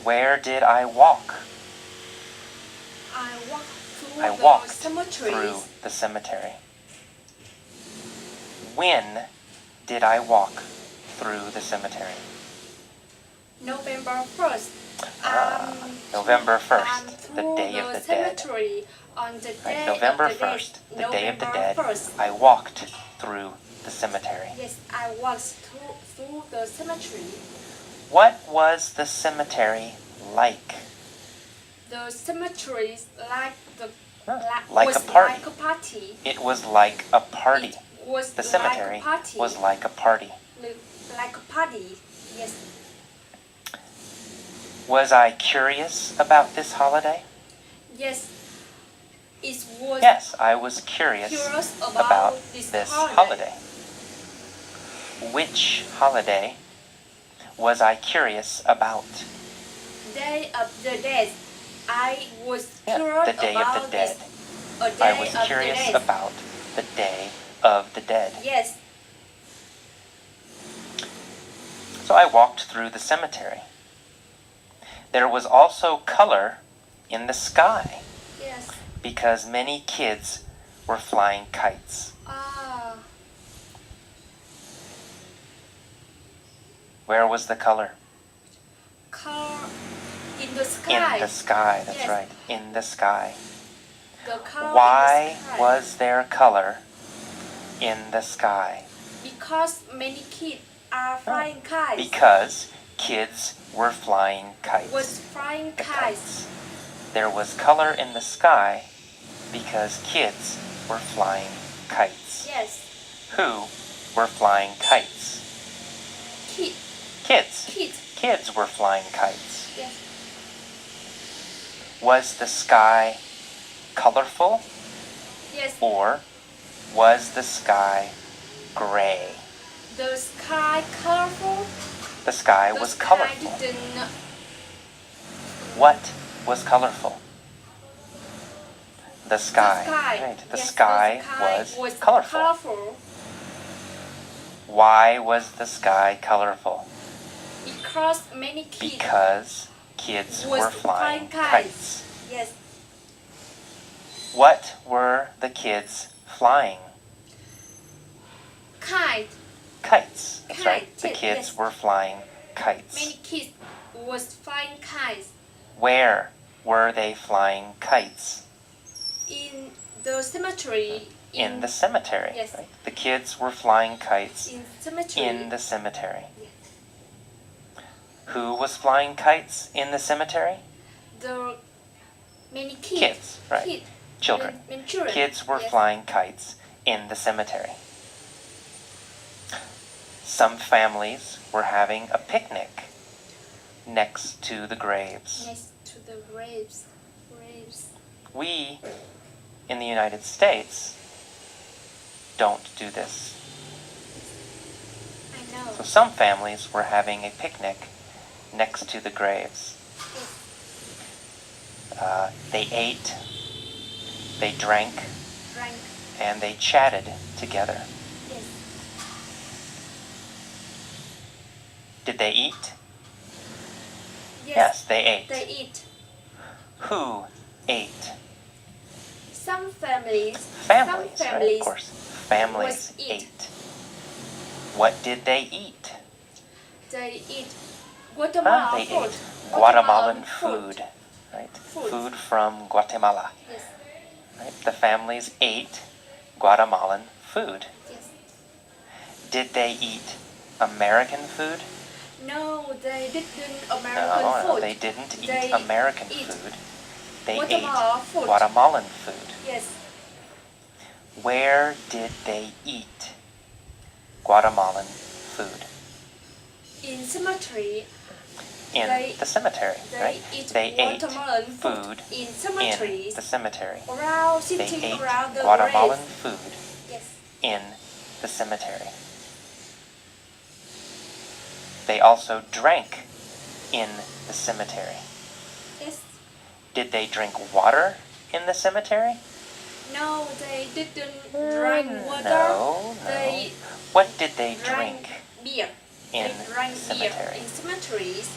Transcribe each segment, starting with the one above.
Where did I walk? I walked through I the walked cemeteries. through the cemetery. When did I walk through the cemetery? November 1st. November 1st, the Day of the Dead. Cemetery on the day November of the 1st, the dead. Day of the November Dead, 1st. I walked through the cemetery. Yes, I walked through the cemetery. What was the cemetery like? The cemetery is like Like a party. Like a party. It was like a party. It was The cemetery like a party. was like a party. Like a party. Yes. Was I curious about this holiday? Yes. It was. Yes, I was curious about this holiday. Which holiday was I curious about? Day of the Dead. I was Yeah, curious the Day about of the Dead. this. I was curious about the Day of the Dead. Yes. So I walked through the cemetery. There was also color in the sky Yes. because many kids were flying kites. Ah. Where was the color? Color in the sky. In the sky, that's Yes. right, in the sky. The color Why in the sky. was there color in the sky? Because many kids are flying kites. Because kids were flying kites. Was flying The kites. There was color in the sky because kids were flying kites. Yes. Who were flying kites? Kids. Kids. Kids. Kids were flying kites. Yes. Was the sky colorful Yes. or was the sky gray? The sky colorful. The sky The was sky colorful. didn't. What was colorful? The sky. Right. The Yes, sky was colorful. colorful. Why was the sky colorful? Because many kids Because kids was were flying kites. kites. Yes. What were the kids flying? Kite. Kites. That's right. Kite, The kids yes. were flying kites. Many kids was flying kites. Where were they flying kites? In the cemetery. In the cemetery. Yes. Right? The kids were flying kites In cemetery. in the cemetery. Yes. Who was flying kites in the cemetery? The many kids. Kids, right. Kids. Children. Many children. Kids were Yes. flying kites in the cemetery. Some families were having a picnic next to the graves. Next to the graves. Graves. We, in the United States, don't do this. I know. So some families were having a picnic next to the graves. They ate, they drank, Drank. and they chatted together. Yes. Did they eat? Yes. They ate. They eat. Who ate? Some families. Families, Some right? families. Of course. Families was eat. ate. What did they eat? They eat Guatemala They food. ate Guatemalan food. Right? Food. Food from Guatemala. Yes. Right? The families ate Guatemalan food. Yes. Did they eat American food? No, they didn't American No, food. they didn't eat They American eat food. They Guatemala ate food. Guatemalan food. Yes. Where did they eat Guatemalan food? In cemetery. In They- the cemetery, They right? eat They ate Guatemalan food in in cemeteries. the cemetery. Around They sitting ate around the Guatemalan graves. food Yes. in the cemetery. They also drank in the cemetery. Yes. Did they drink water in the cemetery? No, they didn't drink water. No, no. They What did they drank drink beer. in They drank the cemetery? beer in cemeteries.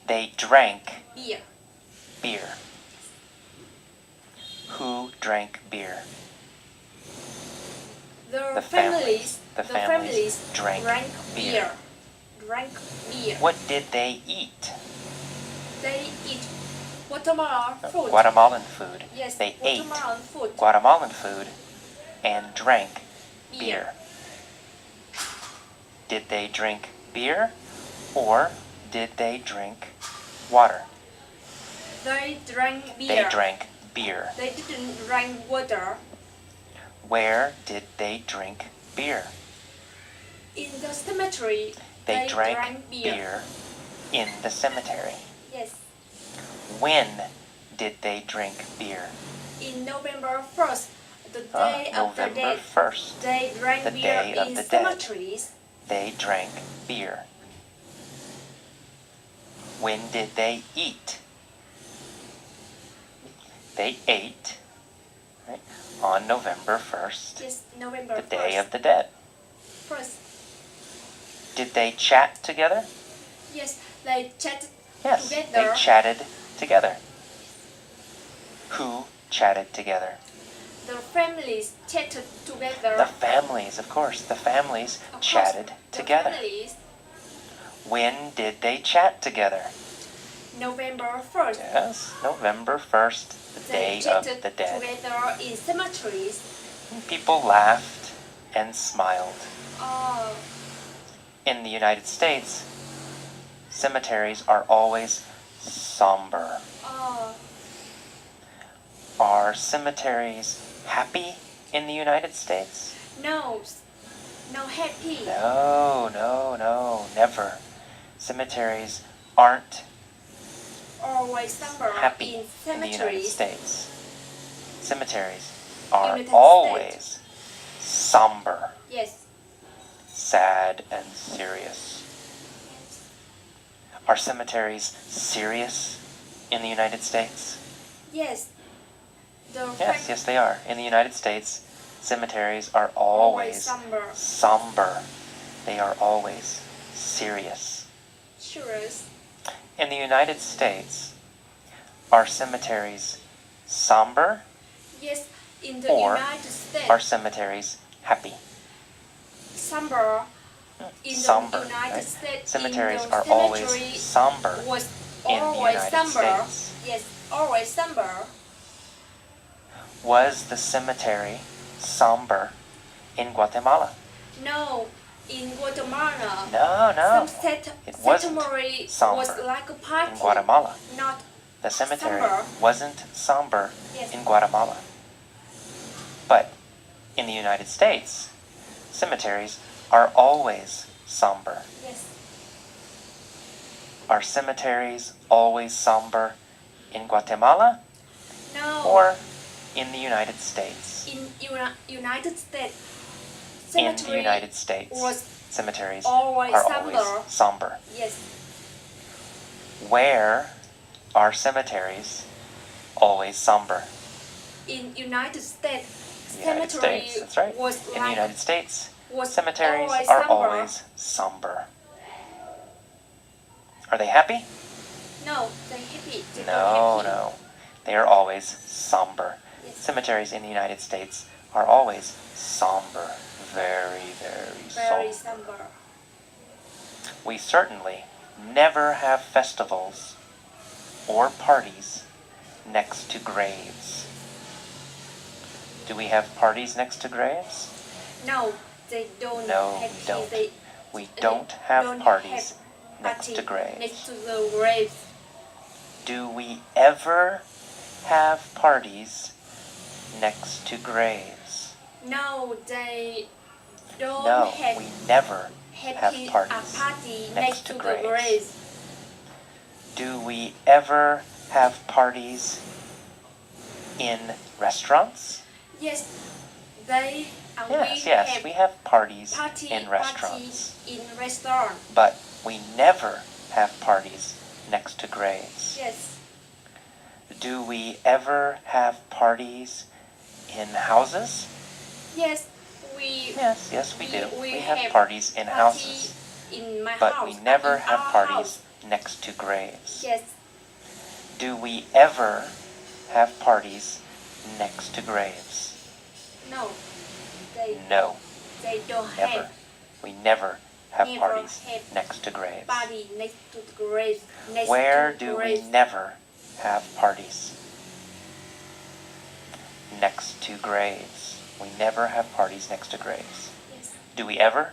They drank beer. beer. Who drank beer? The families. families. The families drank beer. Drank beer. What did they eat? They eat watermelon fruit. Guatemalan food. Yes, They ate watermelon fruit. Guatemalan food and drank beer. Did they drink beer or did they drink water? They drank beer. They drank beer. They didn't drink water. Where did they drink beer? In the cemetery. They drank beer in the cemetery. Yes. When did they drink beer? In November 1st, the day of the November dead. 1st. They drank The beer day of in the dead. cemeteries. They drank beer. When did they eat? They ate, right, on November 1st, Yes, November the 1st. Day of the Dead. First. Did they chat together? Yes, they chatted Yes, together. they chatted together. Who chatted together? The families chatted together. The families, of course. The families Of course, chatted the together. families, When did they chat together? November 1st. Yes, November 1st, the They Day of chatted the Dead. together in cemeteries. People laughed and smiled. Oh, In the United States, cemeteries are always somber. oh, Are cemeteries happy in the United States? no, no happy. No, never. Cemeteries aren't Always somber happy in in the United cemeteries. States. Cemeteries are United always somber, Yes. sad, and serious. Are cemeteries serious in the United States? Yes. The Yes, they are. In the United States, cemeteries are always somber. somber. They are always serious. Serious. In the United States, are cemeteries somber Yes, in the or United States, are cemeteries happy? somber. In Somber, the United right? States, Cemeteries in the are cemetery always somber was in the always United somber. States. Yes, always somber. Was the cemetery somber in Guatemala? No, in Guatemala, No. some It wasn't cemetery somber was like a party. in Guatemala. Not The cemetery somber. wasn't somber Yes. in Guatemala. But in the United States, cemeteries are always somber. Yes. Are cemeteries always somber in Guatemala No. or in the United States? in United States, In the cemetery United States, was cemeteries always are somber. always somber. Yes. Where are cemeteries always somber? In United States, The United cemetery States, that's right. was In the like United States, was cemeteries always are somber. always somber. Are they happy? No, they happy. They don't No, happy. no. They are always somber. Yes. Cemeteries in the United States are always somber. Very, very Very somber. somber. We certainly never have festivals or parties next to graves. Do we have parties next to graves? No, they don't. No, have we don't. They We don't have don't parties have next party to graves. Next to the graves. Do we ever have parties next to graves? No, they don't No, have we never have happy parties a party next next to to the graves. graves. Do we ever have parties in restaurants? Yes, they and Yes, we have parties party in restaurants. Party in restaurant. But we never have parties next to graves. Yes. Do we ever have parties in houses? Yes, we Yes, we do. we We have have parties in party houses. in my but house. we never in have our parties house. next to graves. Yes. Do we ever have parties next to graves? No. They No, they don't never. have We never have Never parties have next to graves. party next to the grave. Next Where to do we grave. never have parties? Next to graves. We never have parties next to graves. Yes. Do we ever?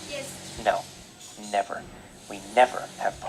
Yes. No, never. We never have parties.